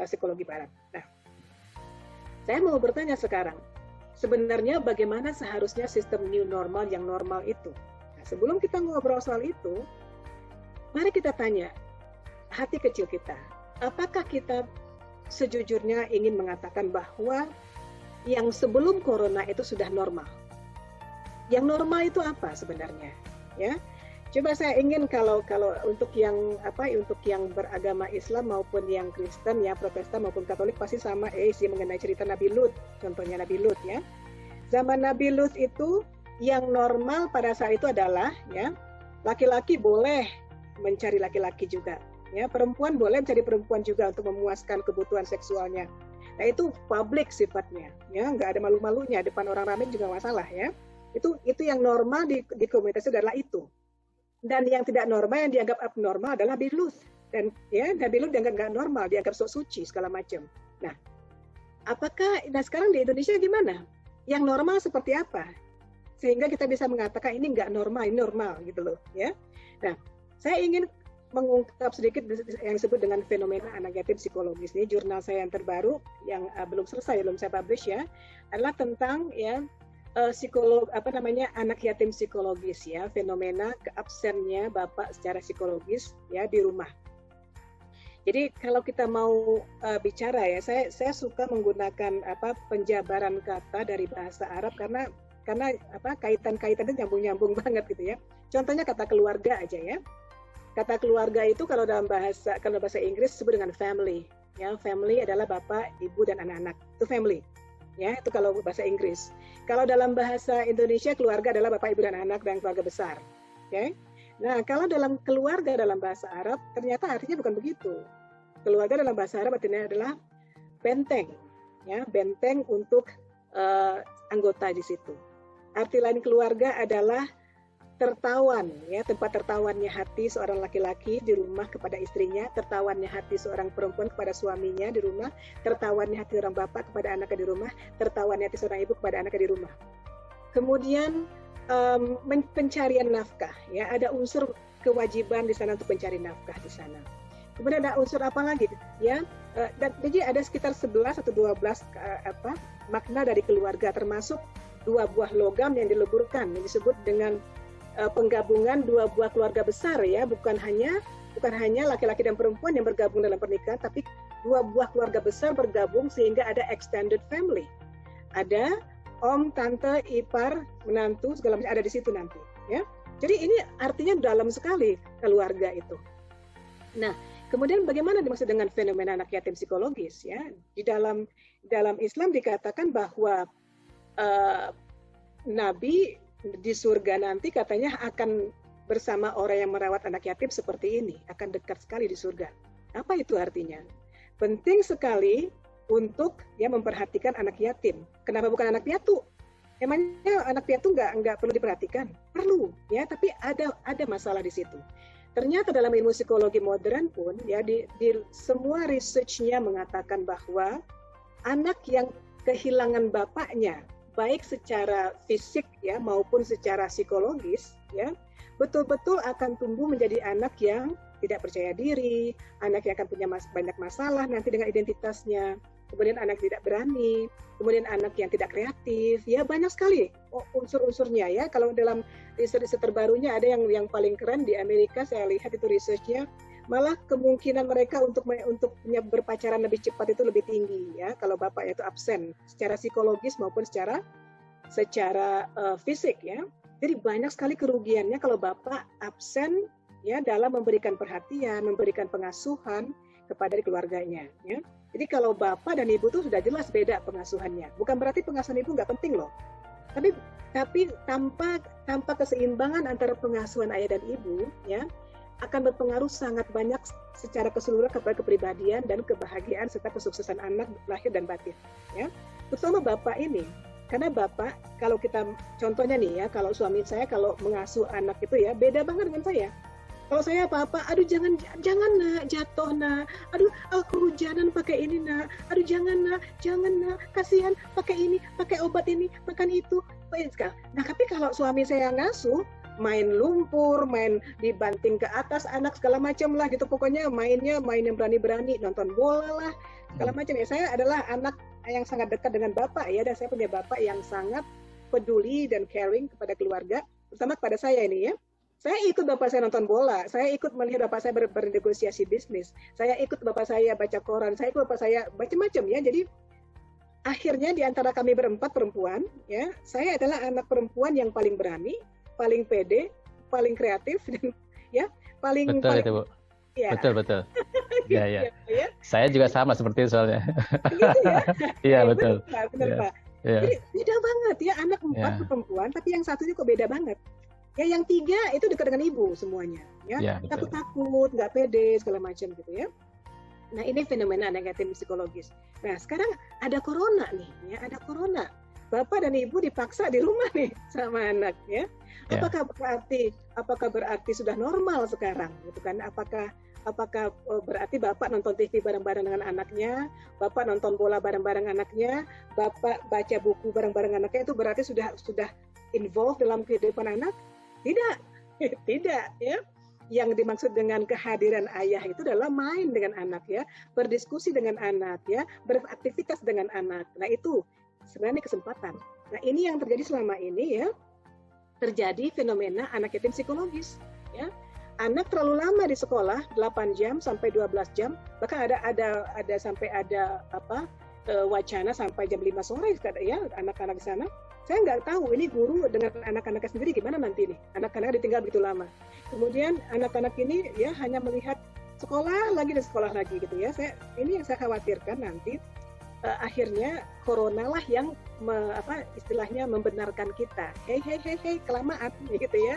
psikologi barat. Nah, saya mau bertanya sekarang, sebenarnya bagaimana seharusnya sistem new normal yang normal itu? Nah, sebelum kita ngobrol soal itu, mari kita tanya hati kecil kita, apakah kita sejujurnya ingin mengatakan bahwa yang sebelum corona itu sudah normal? Yang normal itu apa sebenarnya? Ya, coba saya ingin kalau untuk yang beragama Islam maupun yang Kristen, ya Protestan maupun Katolik pasti sama sih mengenai cerita Nabi Lut, contohnya Nabi Lut ya. Zaman Nabi Lut itu yang normal pada saat itu adalah ya laki-laki boleh mencari laki-laki juga, ya perempuan boleh mencari perempuan juga untuk memuaskan kebutuhan seksualnya. Nah itu publik sifatnya, ya nggak ada malu-malunya depan orang ramai juga masalah ya. Itu yang normal di komunitas itu adalah itu. Dan yang tidak normal, yang dianggap abnormal adalah Nabi Lut. Dan ya Nabi Lut dianggap nggak normal, dianggap sok suci segala macam. Nah, sekarang di Indonesia gimana? Yang normal seperti apa? Sehingga kita bisa mengatakan ini nggak normal, ini normal gitu loh, ya. Nah, saya ingin mengungkap sedikit yang disebut dengan fenomena anak yatim psikologis. Ini jurnal saya yang terbaru yang belum selesai, belum saya publish ya, adalah tentang ya anak yatim psikologis ya, fenomena keabsennya bapak secara psikologis ya di rumah. Jadi kalau kita mau bicara ya, saya suka menggunakan penjabaran kata dari bahasa Arab karena kaitan-kaitan itu nyambung-nyambung banget gitu ya. Contohnya kata keluarga aja ya. Kata keluarga itu kalau bahasa Inggris disebut dengan family. Ya, family adalah bapak, ibu dan anak-anak. Itu family. Ya, itu kalau bahasa Inggris. Kalau dalam bahasa Indonesia keluarga adalah bapak, ibu dan anak dan keluarga besar. Okay? Nah, kalau dalam keluarga dalam bahasa Arab ternyata artinya bukan begitu. Keluarga dalam bahasa Arab artinya adalah benteng. Ya, benteng untuk anggota di situ. Arti lain keluarga adalah tertawan, ya tempat tertawannya hati seorang laki-laki di rumah kepada istrinya, tertawannya hati seorang perempuan kepada suaminya di rumah, tertawannya hati seorang bapak kepada anaknya di rumah, tertawannya hati seorang ibu kepada anaknya di rumah. Kemudian pencarian nafkah, ya ada unsur kewajiban di sana untuk mencari nafkah di sana. Kemudian ada unsur apa lagi, ya? Jadi ada sekitar 11 atau 12 makna dari keluarga, termasuk 2 buah logam yang dileburkan, yang disebut dengan penggabungan 2 buah keluarga besar ya, bukan hanya laki-laki dan perempuan yang bergabung dalam pernikahan, tapi 2 buah keluarga besar bergabung sehingga ada extended family. Ada om, tante, ipar, menantu segala macam ada di situ nanti ya. Jadi ini artinya dalam sekali keluarga itu. Nah, kemudian bagaimana dimaksud dengan fenomena anak yatim psikologis ya? Di dalam Islam dikatakan bahwa Nabi di surga nanti katanya akan bersama orang yang merawat anak yatim seperti ini, akan dekat sekali di surga. Apa itu artinya? Penting sekali untuk ya memperhatikan anak yatim. Kenapa bukan anak piatu? Emangnya anak piatu nggak perlu diperhatikan? Perlu, ya. Tapi ada masalah di situ. Ternyata dalam ilmu psikologi modern pun, ya di semua research-nya mengatakan bahwa anak yang kehilangan bapaknya baik secara fisik ya maupun secara psikologis ya betul-betul akan tumbuh menjadi anak yang tidak percaya diri, anak yang akan punya banyak masalah nanti dengan identitasnya, kemudian anak tidak berani, kemudian anak yang tidak kreatif, ya banyak sekali unsur-unsurnya ya. Kalau dalam riset terbarunya ada yang paling keren di Amerika, saya lihat itu researchnya, malah kemungkinan mereka untuk berpacaran lebih cepat itu lebih tinggi ya kalau bapaknya itu absen secara psikologis maupun secara fisik ya. Jadi banyak sekali kerugiannya kalau bapak absen ya dalam memberikan perhatian, memberikan pengasuhan kepada keluarganya ya. Jadi kalau bapak dan ibu itu sudah jelas beda pengasuhannya. Bukan berarti pengasuhan ibu nggak penting loh. Tapi tanpa keseimbangan antara pengasuhan ayah dan ibu ya, akan berpengaruh sangat banyak secara keseluruhan kepada kepribadian dan kebahagiaan serta kesuksesan anak lahir dan batin. Ya, terutama bapak ini. Karena bapak, kalau kita contohnya nih ya, kalau suami saya kalau mengasuh anak itu ya beda banget dengan saya. Kalau saya apa-apa, aduh jangan nak, jatuh nak, aduh aku hujanan pakai ini nak, aduh jangan nak, kasihan pakai ini, pakai obat ini, makan itu. Nah tapi kalau suami saya ngasuh, main lumpur, main dibanting ke atas anak segala macam lah gitu, pokoknya main yang berani-berani, nonton bola lah segala macam ya. Saya adalah anak yang sangat dekat dengan bapak ya, dan saya punya bapak yang sangat peduli dan caring kepada keluarga, terutama kepada saya ini ya. Saya ikut bapak saya nonton bola, saya ikut melihat bapak saya bernegosiasi bisnis, saya ikut bapak saya baca koran, saya ikut bapak saya macam-macam ya. Jadi akhirnya di antara kami berempat perempuan, ya, saya adalah anak perempuan yang paling berani, paling pede, paling kreatif, dan ya paling Betul paling, itu Bu. ya. Betul. Gitu, Ya. ya. Saya juga sama seperti itu soalnya. Gitu ya. Iya betul. Benar Ya. Pak. Ya. Jadi beda banget ya, anak 4 Ya. perempuan, tapi yang satunya kok beda banget. Ya yang 3 itu dekat dengan ibu semuanya, ya, Ya, betul. takut, nggak pede segala macam gitu ya. Nah ini fenomena negatif psikologis. Nah sekarang ada corona nih, ya ada corona. Bapak dan ibu dipaksa di rumah nih sama anak, ya. Ya. Apakah berarti sudah normal sekarang, gitu kan? Apakah berarti bapak nonton TV bareng-bareng dengan anaknya, bapak nonton bola bareng-bareng anaknya, bapak baca buku bareng-bareng anaknya, itu berarti sudah involved dalam kehidupan anak? Tidak ya. Yang dimaksud dengan kehadiran ayah itu adalah main dengan anak ya, berdiskusi dengan anak ya, beraktivitas dengan anak. Nah itu sebenarnya kesempatan. Nah ini yang terjadi selama ini ya, terjadi fenomena anak yatim psikologis ya. Anak terlalu lama di sekolah, 8 jam sampai 12 jam, bahkan ada sampai ada wacana sampai jam 5 sore ya anak-anak di sana. Saya nggak tahu ini guru dengan anak-anaknya sendiri gimana nanti nih. Anak-anak ditinggal begitu lama. Kemudian anak-anak ini ya hanya melihat sekolah lagi dan sekolah lagi gitu ya. Ini yang saya khawatirkan nanti akhirnya corona lah yang istilahnya membenarkan kita. Hei kelamaan gitu ya.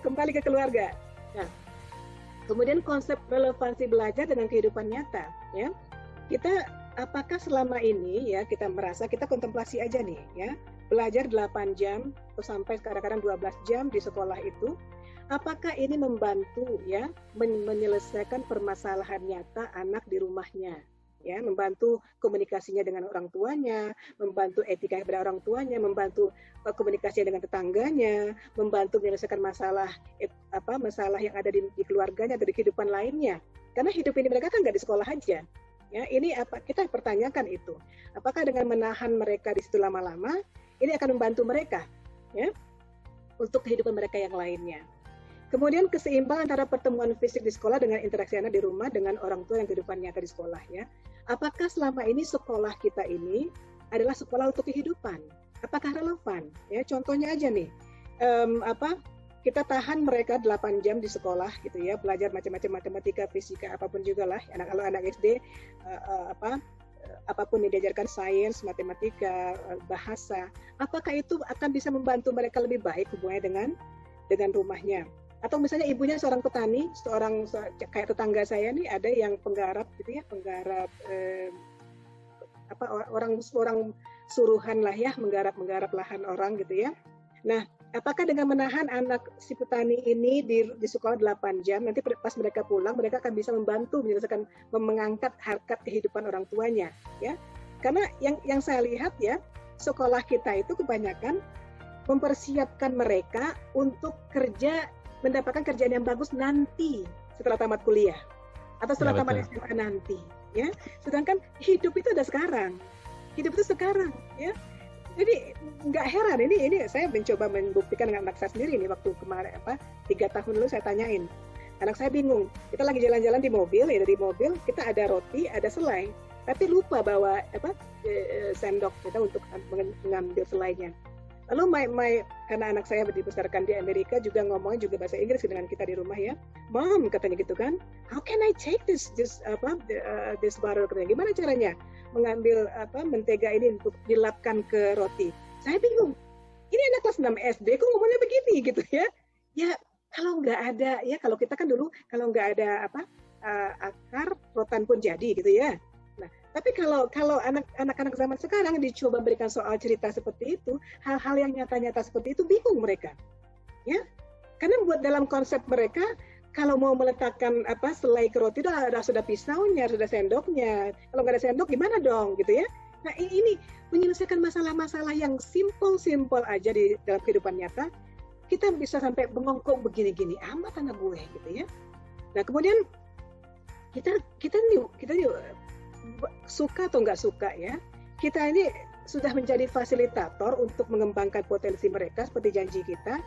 Kembali ke keluarga. Nah, kemudian konsep relevansi belajar dengan kehidupan nyata ya. Kita apakah selama ini ya kita merasa kita kontemplasi aja nih ya, belajar 8 jam atau sampai kadang-kadang 12 jam di sekolah itu, apakah ini membantu ya menyelesaikan permasalahan nyata anak di rumahnya ya, membantu komunikasinya dengan orang tuanya, membantu etika kepada orang tuanya, membantu komunikasi dengan tetangganya, membantu menyelesaikan masalah yang ada di keluarganya atau di kehidupan lainnya. Karena hidup ini mereka kan nggak di sekolah aja. Ya, ini kita pertanyakan itu. Apakah dengan menahan mereka di situ lama-lama, ini akan membantu mereka, ya, untuk kehidupan mereka yang lainnya. Kemudian keseimbangan antara pertemuan fisik di sekolah dengan interaksi anak di rumah dengan orang tua yang kehidupan nyata di sekolah, ya. Apakah selama ini sekolah kita ini adalah sekolah untuk kehidupan? Apakah relevan? Ya, contohnya aja nih, kita tahan mereka 8 jam di sekolah gitu ya, belajar macam-macam matematika, fisika, apapun juga lah. Kalau anak SD apapun yang diajarkan, sains, matematika, bahasa, apakah itu akan bisa membantu mereka lebih baik hubungannya dengan rumahnya? Atau misalnya ibunya seorang petani, kayak tetangga saya nih ada yang penggarap gitu ya, penggarap orang suruhan lah ya, menggarap lahan orang gitu ya. Nah, apakah dengan menahan anak si petani ini di sekolah 8 jam, nanti pas mereka pulang, mereka akan bisa membantu menyelesaikan, mengangkat harkat kehidupan orang tuanya, ya? Karena yang saya lihat ya, sekolah kita itu kebanyakan mempersiapkan mereka untuk mendapatkan kerjaan yang bagus nanti setelah tamat kuliah atau setelah tamat SMA nanti, ya. Sedangkan hidup itu ada sekarang, ya. Jadi nggak heran, ini saya mencoba membuktikan dengan anak saya sendiri nih, waktu kemarin 3 tahun lalu saya tanyain, anak saya bingung, kita lagi jalan-jalan di mobil kita ada roti, ada selai, tapi lupa bawa sendok kita untuk mengambil selainya. Lalu karena anak saya dibesarkan di Amerika juga ngomongnya juga bahasa Inggris dengan kita di rumah ya, Mom katanya gitu kan, how can I take this butter, gimana caranya mengambil mentega ini untuk dilapkan ke roti. Saya bingung. Ini anak kelas 6 SD kok ngomongnya begini gitu ya. Ya Kalau nggak ada, ya kalau kita kan dulu kalau nggak ada akar, rotan pun jadi gitu ya. Nah, tapi kalau anak-anak zaman sekarang dicoba berikan soal cerita seperti itu, hal-hal yang nyata-nyata seperti itu bingung mereka, ya. Karena buat dalam konsep mereka, kalau mau meletakkan selai ke roti sudah pisaunya, sudah sendoknya. Kalau nggak ada sendok gimana dong, gitu ya? Nah ini menyelesaikan masalah-masalah yang simple aja di dalam kehidupan nyata, kita bisa sampai bengongkong begini-gini amat anak gue, gitu ya. Nah kemudian kita nih suka atau nggak suka ya, kita ini sudah menjadi fasilitator untuk mengembangkan potensi mereka seperti janji kita,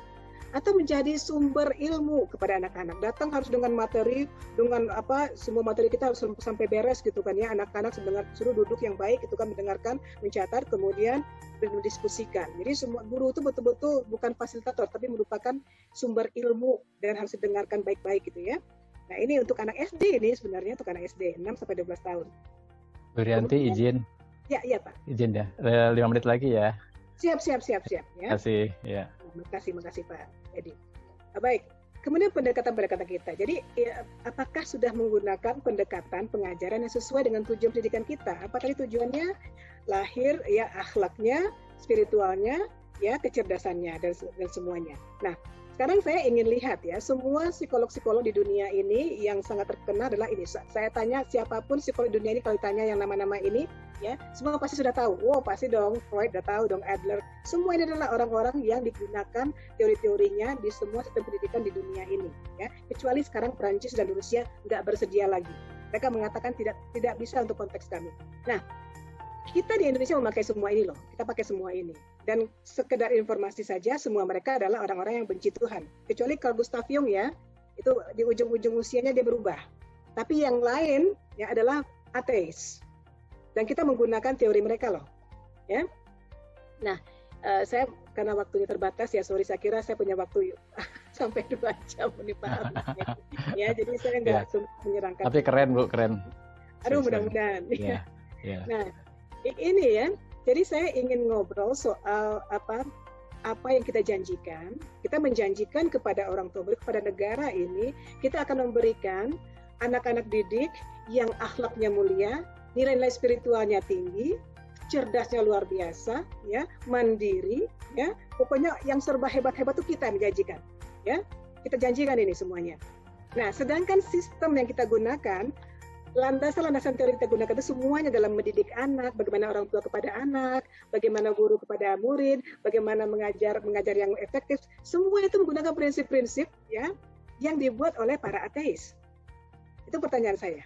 atau menjadi sumber ilmu kepada anak-anak. Datang harus dengan materi, dengan semua materi kita harus sampai beres gitu kan ya. Anak-anak suruh duduk yang baik itu kan, mendengarkan, mencatat, kemudian mendiskusikan. Jadi semua guru itu betul-betul bukan fasilitator, tapi merupakan sumber ilmu dan harus didengarkan baik-baik gitu ya. Nah ini untuk anak SD ini sebenarnya, untuk anak SD 6-12 tahun. Bu Rianti izin. Ya, iya Pak. Izin ya. 5 menit lagi ya. Siap ya. Kasih ya. Makasih Pak Edi. Baik, kemudian pendekatan kita. Jadi apakah sudah menggunakan pendekatan pengajaran yang sesuai dengan tujuan pendidikan kita? Apa tadi tujuannya? Lahir ya, akhlaknya, spiritualnya, ya kecerdasannya dan semuanya. Nah, sekarang saya ingin lihat ya, semua psikolog-psikolog di dunia ini yang sangat terkenal adalah ini. Saya tanya siapapun psikolog di dunia ini, kalau ditanya yang nama-nama ini, ya semua pasti sudah tahu. Wow, pasti dong, Freud udah tahu dong, Adler. Semua ini adalah orang-orang yang digunakan teori-teorinya di semua sistem pendidikan di dunia ini. Ya, kecuali sekarang Prancis dan Rusia nggak bersedia lagi. Mereka mengatakan tidak bisa untuk konteks kami. Nah, kita di Indonesia memakai semua ini loh. Kita pakai semua ini. Dan sekedar informasi saja, semua mereka adalah orang-orang yang benci Tuhan. Kecuali Carl Gustav Jung ya, itu di ujung-ujung usianya dia berubah. Tapi yang lain ya adalah ateis. Dan kita menggunakan teori mereka loh. Ya. Nah, saya karena waktunya terbatas ya, sorry, saya kira saya punya waktu sampai 2 jam nih Pak. Ya, jadi saya nggak menyerangkan. Tapi keren Bu, keren. Aduh, mudah-mudahan. Ya. Nah, ini ya. Jadi saya ingin ngobrol soal apa yang kita janjikan. Kita menjanjikan kepada orang tua, kepada negara ini, kita akan memberikan anak-anak didik yang akhlaknya mulia, nilai-nilai spiritualnya tinggi, cerdasnya luar biasa, ya, mandiri, ya. Pokoknya yang serba hebat-hebat itu kita menjanjikan, ya. Kita janjikan ini semuanya. Nah, sedangkan sistem yang kita gunakan, landasan teori kita gunakan itu semuanya dalam mendidik anak, bagaimana orang tua kepada anak, bagaimana guru kepada murid, bagaimana mengajar yang efektif, semua itu menggunakan prinsip-prinsip ya yang dibuat oleh para ateis. Itu pertanyaan saya.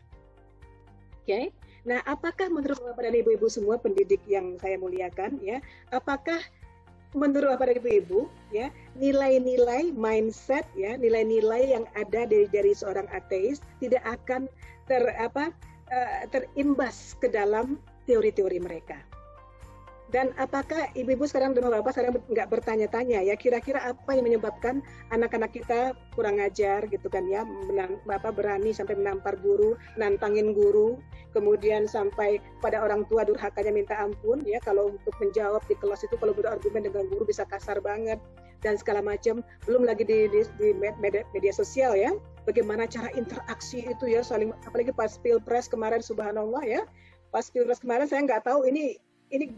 Oke. Nah, apakah menurut Bapak dan Ibu-ibu semua pendidik yang saya muliakan ya, apakah menurut Bapak dan Ibu-ibu ya, nilai-nilai mindset ya, nilai-nilai yang ada dari seorang ateis tidak akan terimbas ke dalam teori-teori mereka. Dan apakah ibu-ibu sekarang dan bapak sekarang nggak bertanya-tanya ya, kira-kira apa yang menyebabkan anak-anak kita kurang ajar gitu kan ya, berani sampai menampar guru, nantangin guru, kemudian sampai pada orang tua durhakanya minta ampun ya, kalau untuk menjawab di kelas itu kalau berargumen dengan guru bisa kasar banget dan segala macam. Belum lagi di media sosial ya, bagaimana cara interaksi itu ya, saling, apalagi pas pilpres kemarin, subhanallah ya, pas pilpres kemarin saya nggak tahu ini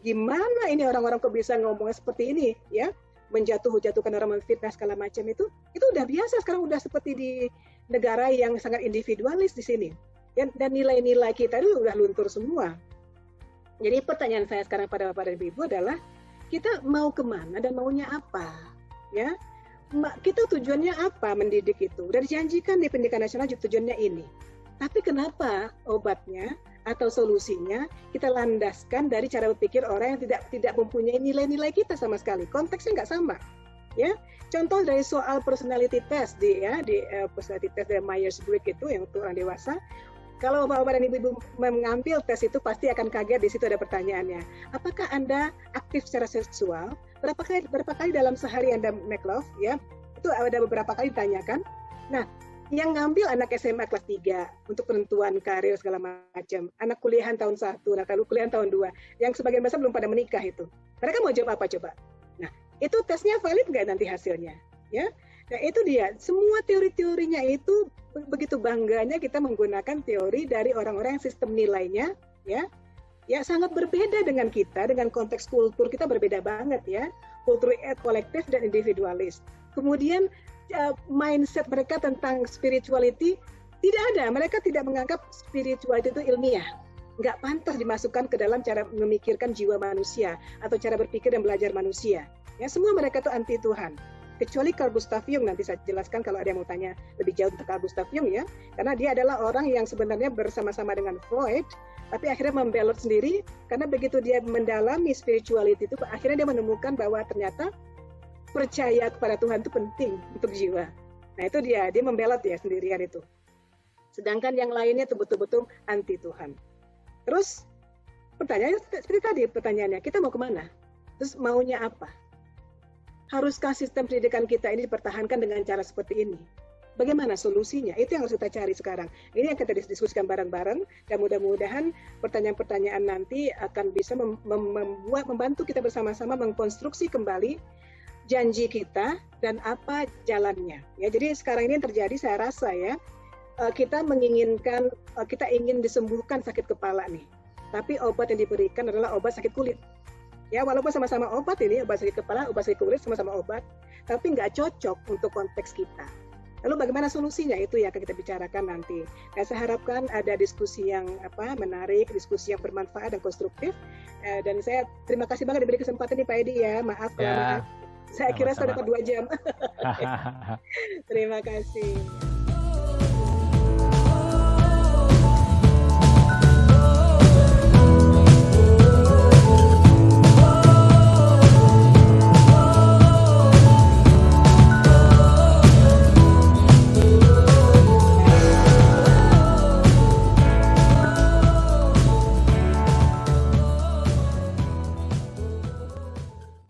gimana ini orang-orang kok bisa ngomongnya seperti ini ya, menjatuhkan orang, menfitnah segala macam itu udah biasa sekarang, udah seperti di negara yang sangat individualis di sini. Dan nilai-nilai kita itu udah luntur semua. Jadi pertanyaan saya sekarang pada Bapak dan Ibu adalah, kita mau kemana dan maunya apa? Ya, kita tujuannya apa mendidik itu? Udah dijanjikan di pendidikan nasional tujuannya ini. Tapi kenapa obatnya atau solusinya kita landaskan dari cara berpikir orang yang tidak mempunyai nilai-nilai kita sama sekali. Konteksnya nggak sama. Ya, contoh dari soal personality test di personality test dari Myers-Briggs itu yang untuk orang dewasa. Kalau Bapak dan Ibu mengambil tes itu pasti akan kaget, di situ ada pertanyaannya. Apakah Anda aktif secara seksual? Berapa kali dalam sehari Anda make love? Ya, itu ada beberapa kali ditanyakan. Nah, yang ngambil anak SMA kelas 3 untuk penentuan karir segala macam. Anak kuliahan tahun 1, anak kuliahan tahun 2. Yang sebagian besar belum pada menikah itu. Mereka mau jawab apa coba? Nah, itu tesnya valid nggak nanti hasilnya? Ya. Nah itu dia, semua teori-teorinya itu begitu bangganya kita menggunakan teori dari orang-orang yang sistem nilainya ya sangat berbeda dengan kita, dengan konteks kultur kita berbeda banget ya, kultur kolektif dan individualis. Kemudian mindset mereka tentang spirituality tidak ada, mereka tidak menganggap spirituality itu ilmiah. Nggak pantas dimasukkan ke dalam cara memikirkan jiwa manusia atau cara berpikir dan belajar manusia. Ya, semua mereka itu anti Tuhan. Kecuali Carl Gustav Jung, nanti saya jelaskan kalau ada yang mau tanya lebih jauh tentang Carl Gustav Jung ya. Karena dia adalah orang yang sebenarnya bersama-sama dengan Freud, tapi akhirnya membelot sendiri, karena begitu dia mendalami spirituality itu, akhirnya dia menemukan bahwa ternyata percaya kepada Tuhan itu penting untuk jiwa. Nah itu dia membelot ya sendirian itu. Sedangkan yang lainnya itu betul-betul anti Tuhan. Terus pertanyaannya seperti tadi pertanyaannya, kita mau kemana? Terus maunya apa? Haruskah sistem pendidikan kita ini dipertahankan dengan cara seperti ini? Bagaimana solusinya? Itu yang harus kita cari sekarang. Ini yang kita diskusikan bareng-bareng dan mudah-mudahan pertanyaan-pertanyaan nanti akan bisa membantu kita bersama-sama mengkonstruksi kembali janji kita dan apa jalannya. Ya, jadi sekarang ini yang terjadi saya rasa ya, kita menginginkan, kita ingin disembuhkan sakit kepala nih, tapi obat yang diberikan adalah obat sakit kulit. Ya, walaupun sama-sama obat ini, obat sakit kepala, obat sakit kulit sama-sama obat, tapi nggak cocok untuk konteks kita. Lalu bagaimana solusinya? Itu yang akan kita bicarakan nanti. Nah, saya harapkan ada diskusi yang menarik, diskusi yang bermanfaat dan konstruktif. Dan saya terima kasih banget diberi kesempatan nih Pak Edi ya. Maaf kalau maaf. Saya kira sudah dapat 2 jam. Terima kasih.